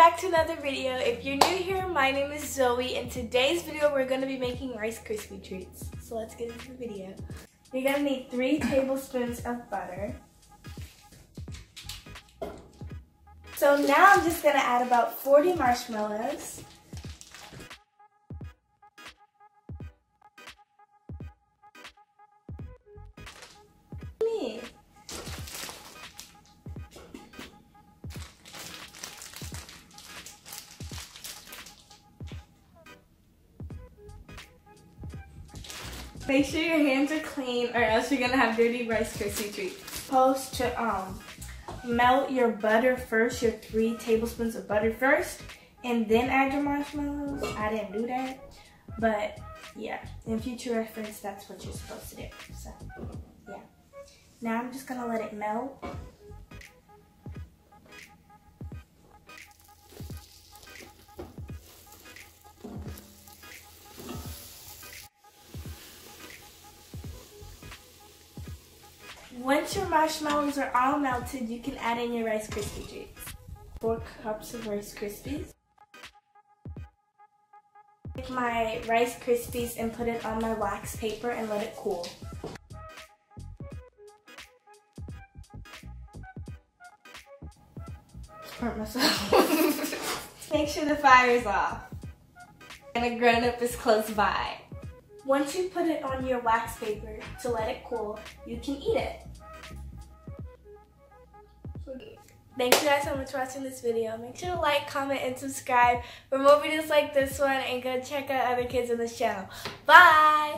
back to another video. If you're new here, my name is Zoe. In today's video, we're going to be making Rice Krispie treats. So let's get into the video. You're going to need 3 tablespoons of butter. So now I'm just going to add about 40 marshmallows. Make sure your hands are clean or else you're gonna have dirty Rice Krispie treats. Supposed to melt your butter first, your 3 tablespoons of butter first, and then add your marshmallows. I didn't do that, but yeah, in future reference, that's what you're supposed to do. So yeah, now I'm just gonna let it melt. Once your marshmallows are all melted, you can add in your Rice Krispie treats. 4 cups of Rice Krispies. Take my Rice Krispies and put it on my wax paper and let it cool. Hurt myself. Make sure the fire's off. And a grown-up is close by. Once you put it on your wax paper to let it cool, you can eat it. Thank you guys so much for watching this video. Make sure to like, comment, and subscribe for more videos like this one, and go check out other kids on this channel. Bye!